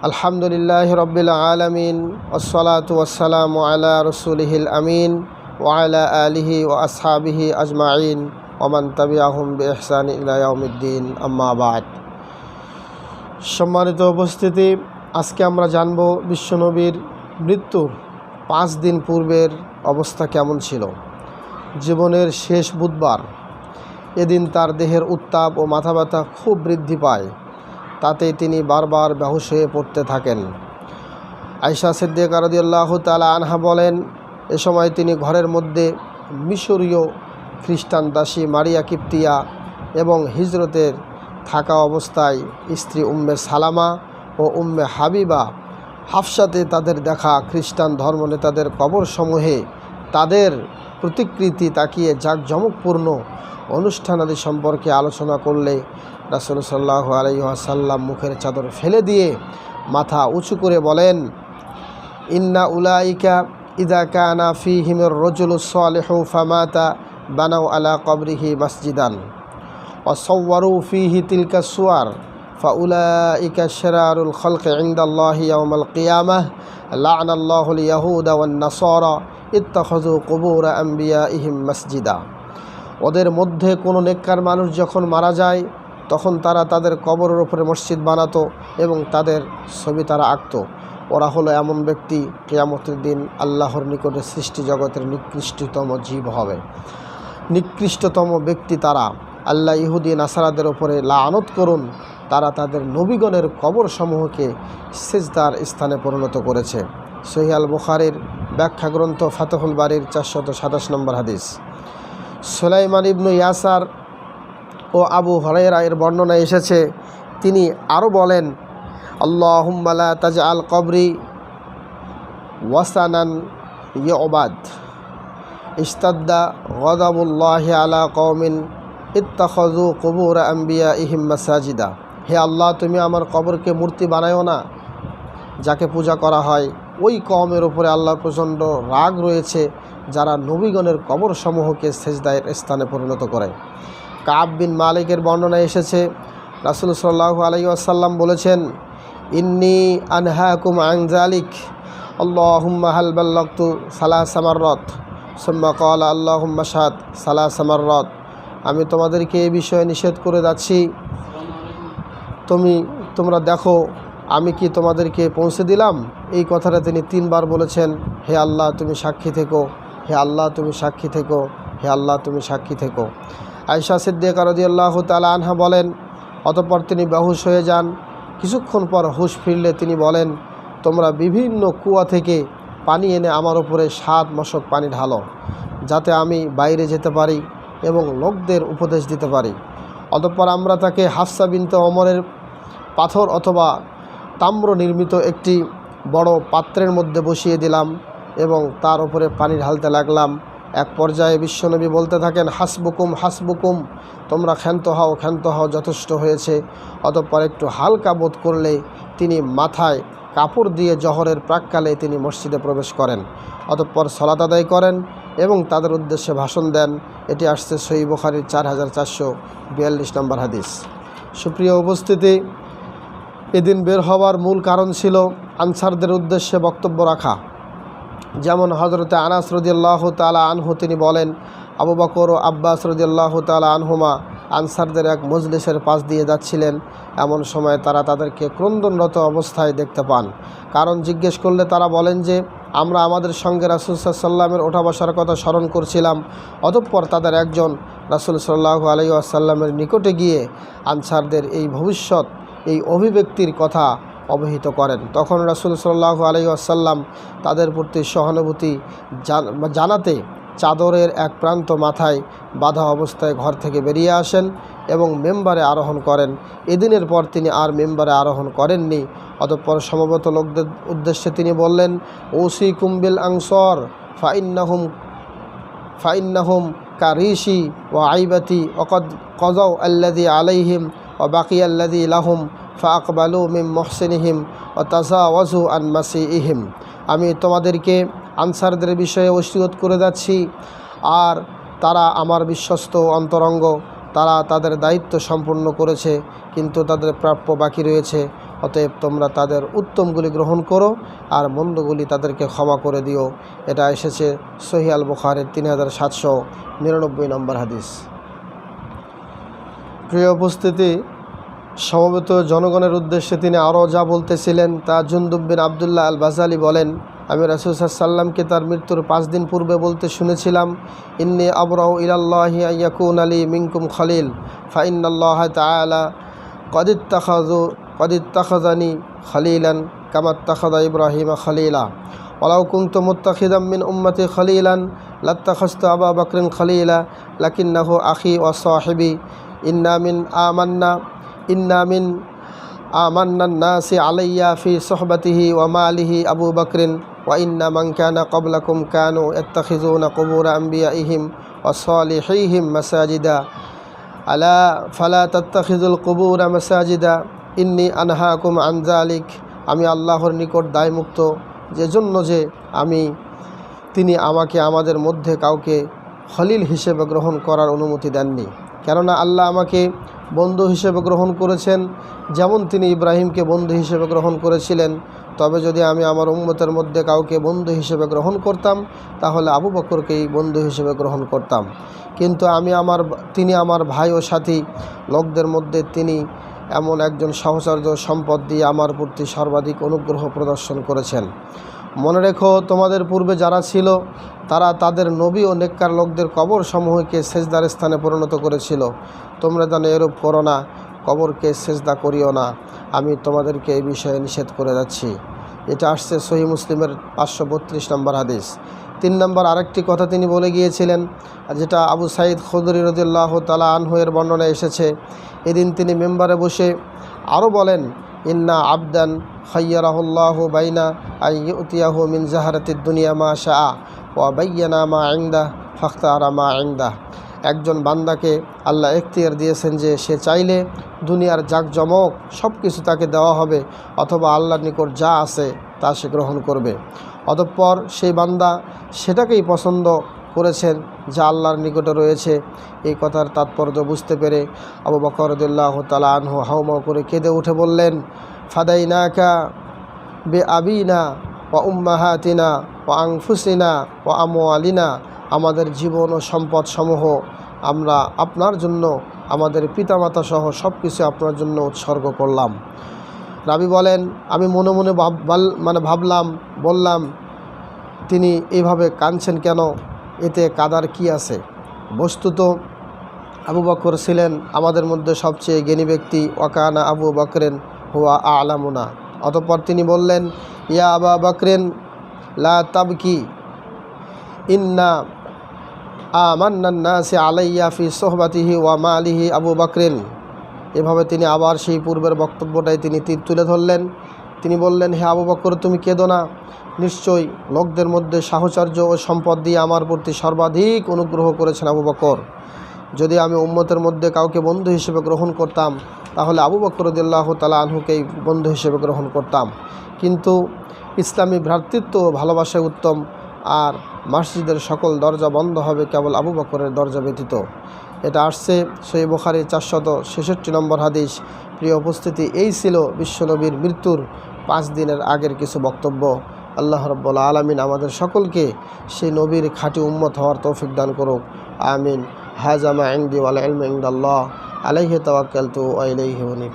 আলহামদুলিল্লাহি রাব্বিল আলামিন ওয়াসসালাতু ওয়াসসালামু আলা রাসূলিহিল আমিন ওয়া আলা আলিহি ওয়া আসহাবিহি আজমাইন ওয়া মান তাবিআহুম বিইহসান ইলা ইয়াউমিদ্দিন আম্মা বা'দ। সম্মানিত উপস্থিতি, আজকে আমরা জানব বিশ্বনবীর মৃত্যুর 5 দিন পূর্বের অবস্থা কেমন ছিল। জীবনের শেষ বুধবার, এদিন তার দেহের উত্তাপ ও মাথা ব্যথা খুব বৃদ্ধি পায়। তাতে তিনি বারবার বেহুশ হয়ে পড়তে থাকেন। আয়েশা সিদ্দিকা রাদিয়াল্লাহু তাআলা আনহা বলেন, এ সময় তিনি ঘরের মধ্যে মিশরীয় খ্রিস্টান দাসী মারিয়া কিপ্তিয়া এবং হিজরতের থাকা অবস্থায় স্ত্রী উম্মে সালামা ও উম্মে হাবিবা হাফসাতে তাদের দেখা খ্রিস্টান ধর্মনেতাদের কবরসমূহে তাদের প্রতিকৃতি তাকিয়ে জাঁকজমকপূর্ণ অনুষ্ঠানাদি সম্পর্কে আলোচনা করলে রাসূল সাল্লাল্লাহু আলাইহি ওয়াসাল্লাম মুখের চাদর ফেলে দিয়ে মাথা উঁচু করে বলেন, ইন্না উলাইকা ইযা কানা ফীহিমির রাজুলুস সালিহু ফামাতা বানাউ আলা কবরিহি মসজিদান ওয়া সাওয়ারু ফীহি তিলকা সুওয়ার ফাউলাইকা শিরারুল খালকি ইনদাল্লাহি ইয়াওমাল কিয়ামাহ লা'নাল্লাহুল ইয়াহুদা ওয়ান নাসারা ইত্তাখাযু কুবুর আম্বিয়াইহিম মসজিদা। ওদের মধ্যে কোনো নেককার মানুষ যখন মারা যায় তখন তারা তাদের কবরের উপরে মসজিদ বানাতো এবং তাদের ছবি তারা আঁকত। ওরা হলো এমন ব্যক্তি, কিয়ামতের দিন আল্লাহর নিকটে সৃষ্টি জগতের নিকৃষ্টতম জীব হবে, নিকৃষ্টতম ব্যক্তি তারা। আল্লাহ ইহুদি নাসারাদের উপরে লাআনত করুন, তারা তাদের নবীগণের কবরসমূহকে সিজদার স্থানে পরিণত করেছে। সহিহ আল বুখারীর ব্যাখ্যা গ্রন্থ ফাতহুল বারীর 427 নম্বর হাদিস। সুলাইমান ইবনু ইয়াসার ও আবু হুরায়রা এর বর্ণনা এসেছে, তিনি আরও বলেন, আল্লাহুম্মা লা তাজআল কবরি ওয়াসানান ইউবাদ ইস্তাদ্দা গাযাবুল্লাহি আলা কওমিন ইত্তাখাযু কুবুর আম্বিয়াইহিম মাসাজিদা। হে আল্লাহ, তুমি আমার কবরকে মূর্তি বানায়ো না যাকে পূজা করা হয়। ওই কওমের উপরে আল্লাহর প্রচণ্ড রাগ রয়েছে যারা নবীগণের কবরসমূহকে সেজদার স্থানে পরিণত করে। কাব বিন মালিকের বর্ণনা এসেছে, রাসূল সাল্লাল্লাহু আলাইহি ওয়াসাল্লাম বলেছেন, ইন্নী আনহাকুম আন যালিক আল্লাহুম্মা হাল বাল্লাগতু সালাসা মাররাত সুম্মা ক্বালা আল্লাহুম্মা শাহাদ সালাসা মাররাত। আমি তোমাদেরকে এই বিষয়ে নিষেধ করে যাচ্ছি, তোমরা দেখো আমি কি তোমাদেরকে পৌঁছে দিলাম। এই কথাটা তিনি 3 বার বলেছেন, হে আল্লাহ তুমি সাক্ষী থেকো, হে আল্লাহ তুমি সাক্ষী থেকো, হে আল্লাহ তুমি সাক্ষী থেকো। আয়েশা সিদ্দিকা রাদিয়াল্লাহু তাআলা আনহা বলেন, অতঃপর তিনি বেহুশ হয়ে যান। কিছুক্ষণ পর হুঁশ ফিরলে তিনি বলেন, তোমরা বিভিন্ন কুয়া থেকে পানি এনে আমার উপরে 7 মশক পানি ঢালো, যাতে আমি বাইরে যেতে পারি এবং লোকদের উপদেশ দিতে পারি। অতঃপর আমরা তাকে হাফসা বিনতে ওমরের পাথর অথবা তাম্র নির্মিত একটি বড় পাত্রের মধ্যে বসিয়ে দিলাম এবং তার উপরে পানি ঢালতে লাগলাম। এক পর্যায়ে বিশ্বনবী বলতে থাকেন, হাসবুকুম হাসবুকুম, তোমরা ক্ষান্ত হও, যথেষ্ট হয়েছে। অতঃপর একটু হালকা বোধ করলে তিনি মাথায় কাপড় দিয়ে জহরের প্রাককালে তিনি মসজিদে প্রবেশ করেন। অতঃপর সালাত আদায় করেন এবং তাদের উদ্দেশ্যে ভাষণ দেন। এটি আসছে সহিহ বুখারীর 4442 নম্বর হাদিস। সুপ্রিয় উপস্থিতি, এদিন বের হওয়ার মূল কারণ ছিল আনসারদের উদ্দেশ্যে বক্তব্য রাখা। যেমন হযরতে আনাস রাদিয়াল্লাহু তাআলা আনহু তিনি বলেন, আবু বকর ও আব্বাস রাদিয়াল্লাহু তাআলা আনহুমা আনসারদের এক মজলিসের পাশ দিয়ে যাচ্ছিলেন। এমন সময় তারা তাদেরকে ক্রন্দনরত অবস্থায় দেখতে পান। কারণ জিজ্ঞেস করলে তারা বলেন যে, আমরা আমাদের সঙ্গে রাসূল সাল্লাল্লাহু আলাইহি ওয়াসাল্লামের ওঠা বসার কথা স্মরণ করছিলাম। অতঃপর তাদের একজন রাসূল সাল্লাল্লাহু আলাইহি ওয়াসাল্লামের নিকটে গিয়ে আনসারদের এই অভিব্যক্তির কথা অবহিত করেন। তখন রাসূল সাল্লাল্লাহু আলাইহি ওয়াসাল্লাম তাদের প্রতি সহানুভূতি জানাতে চাদরের এক প্রান্ত মাথায় বাঁধা অবস্থায় ঘর থেকে বেরিয়ে আসেন এবং মেম্বারে আরোহণ করেন। এদিনের পর তিনি আর মেম্বারে আরোহণ করেননি। অতঃপর সমবেত লোকদের উদ্দেশ্যে তিনি বললেন, ওসিকুম বিল আনসার ফাইন্নাহুম কারিশি ওয়া আইবাতি ওয়াকাদ কাযাউ আল্লাযী আলাইহিম ওয়া বাকিয়া আল্লাযী লাহুম ফাআকবালু মিন মুহসিনিহিম ওয়া তাজাওয়াজু আন মাসিইহিম। আমি তোমাদেরকে আনসারদের বিষয়ে ওসিয়ত করে যাচ্ছি, আর তারা আমার বিশ্বস্ত অন্তরঙ্গ, তারা তাদের দায়িত্ব সম্পূর্ণ করেছে, কিন্তু তাদের প্রাপ্য বাকি রয়েছে। অতএব তোমরা তাদের উত্তমগুলি গ্রহণ করো আর মন্দগুলি তাদেরকে ক্ষমা করে দিও। এটা এসেছে সহিহ আল বুখারীর 3799 নম্বর হাদিস। প্রিয় উপস্থিতি, সমবেত জনগণের উদ্দেশ্যে তিনি আরও যা বলতেছিলেন তা জুনদুব বিন আবদুল্লাহ আল বাজালি বলেন, আমি রাসূল সাল্লাল্লাহু আলাইহি ওয়াসাল্লামকে তার মৃত্যুর 5 দিন পূর্বে বলতে শুনেছিলাম, ইন্নী আবরাউ ইলাল্লাহি আন ইয়াকুনা লি মিনকুম খলিল ফা ইন্নাল্লাহা তাআলা কদ ইত্তাখাযানি খলিলান কামা ইত্তাখাযা ইব্রাহিমা খলিলা ওয়ালাউ কুনতু মুত্তাখিযাম মিন উম্মতি খলিলান লাত্তাখাযতু আবা বকরিন খলিলা লাকিন্নাহু আখি ওয়া সাহিবি ইন্না মিন আমান্নান নাসি আলাইয়া ফি সুহবাতিহি ওয়া মালিহি আবু বকরিন ওয়া ইন্না মান কানা ক্বাবলাকুম কানু ইয়াত্তাখিযুনা কুবুর আম্বিয়াইহিম ওয়া সালিহিহিম মাসাজিদা আলা ফালা তাত্তাখিযুল কুবুর মাসাজিদা ইন্নী আনহাকুম আন যালিক। আমি আল্লাহর নিকট দায়মুক্ত যেজন্য যে তিনি আমাকে আমাদের মধ্যে কাউকে খলিল হিসেবে গ্রহণ করার অনুমতি দেননি, কেননা আল্লাহ আমাকে বন্ধু হিসেবে গ্রহণ করেছেন যেমন তিনি ইব্রাহিমকে বন্ধু হিসেবে গ্রহণ করেছিলেন। তবে যদি আমি আমার উম্মতের মধ্যে কাউকে বন্ধু হিসেবে গ্রহণ করতাম তাহলে আবু বকরকেই বন্ধু হিসেবে গ্রহণ করতাম, কিন্তু তিনি আমার ভাই ও সাথী, লোকদের মধ্যে তিনি এমন একজন সহচর্য সম্পদ দিয়ে আমার প্রতি সর্বাধিক অনুগ্রহ প্রদর্শন করেছেন। মনে রেখো, তোমাদের পূর্বে যারা ছিল তারা তাদের নবী ও নেককার লোকদের কবর সমূহকে সেজদার স্থানে পরিণত করেছিল। তোমরা যেন এরূপ করো না, কবরকে সেজদা করিও না। আমি তোমাদেরকে এই বিষয়ে নিষেধ করে যাচ্ছি। এটা আসছে সহিহ মুসলিমের 532 নম্বর হাদিস। 3 নম্বর আরেকটি কথা তিনি বলে গিয়েছিলেন, যেটা আবু সাঈদ খুদরি রাদিয়াল্লাহু তাআলা আনহু এর বর্ণনায় এসেছে। এদিন তিনি মেম্বারে বসে আরও বলেন, ইন্না আবদান খায়্যারাহুল্লাহু বাইনা আন ইউতিয়াহু মিন জাহারাতিদ দুনিয়া মা শাআ ওয়া বায়্যানা মা ইনদাহ ফাখতারা মা ইনদাহ। একজন বান্দাকে আল্লাহ এখতিয়ার দিয়েছেন যে সে চাইলে দুনিয়ার জাকজমক সব কিছু তাকে দেওয়া হবে, অথবা আল্লাহর নিকট যা আছে তা সে গ্রহণ করবে। অতঃপর সেই বান্দা সেটাকেই পছন্দ করেছেন যা আল্লাহর নিকটে রয়েছে। এই কথার তাৎপর্য বুঝতে পেরে আবু বকর রাদিয়াল্লাহু তাআলা আনহু হাউমাউ করে কেঁদে উঠে বললেন, ফাদাইনাকা বিআবিনা ওয়া উম্মাহাতিনা ওয়া আনফুসিনা ওয়া আমওয়ালিনা। আমাদের জীবন ও সম্পদ সমূহ আমরা আপনার জন্য, আমাদের পিতামাতা সহ সব কিছু আপনার জন্য উৎসর্গ করলাম। রাবি বলেন, আমি মনে মনে বললাম তিনি এইভাবে কাঁদছেন কেন, এতে কাদার কি আছে? বস্তুত আবু বকর ছিলেন আমাদের মধ্যে সবচেয়ে জ্ঞানী ব্যক্তি। ওয়াকানা আবু বকরেন হুয়া আ'লামুনা। অতঃপর তিনি বললেন, ইয়া আবা বকরেন লা তাবকি ইন্না আমান্নান নাসি আলাইয়া ফি সুহবাতিহি ওয়া মালিহি আবু বকরেন। এভাবে তিনি আবার সেই পূর্বের বক্তব্যটাই তিনি তুলে ধরলেন। তিনি বললেন, হে আবু বকর, তুমি কেঁদো না। নিশ্চয়ই লোকদের মধ্যে সাহচর্য ও সম্পদ দিয়ে আমার প্রতি সর্বাধিক অনুগ্রহ করেছেন আবু বকর। যদি আমি উম্মতের মধ্যে কাউকে বন্ধু হিসেবে গ্রহণ করতাম তাহলে আবু বকর রাদিয়াল্লাহু তাআলা আনহুকেই বন্ধু হিসেবে গ্রহণ করতাম। কিন্তু ইসলামী ভ্রাতৃত্ব ও ভালোবাসা উত্তম, আর মসজিদের সকল দরজা বন্ধ হবে কেবল আবু বকরের দরজা ব্যতীত। এটা আসছে সহিহ বুখারী 466 নম্বর হাদিস। প্রিয় উপস্থিতি, এই ছিল বিশ্বনবীর মৃত্যুর 5 দিনের আগের কিছু বক্তব্য। আল্লাহ রাব্বুল আলামিন আমাদের সকলকে সেই নবীর খাঁটি উম্মত হওয়ার তৌফিক দান করুক। আমিন। হাযা মা ইনদি ওয়াল ইলমু ইনদাল্লাহ আলাইহি তাওয়াক্কালতু ওয়া ইলাইহি উনীব।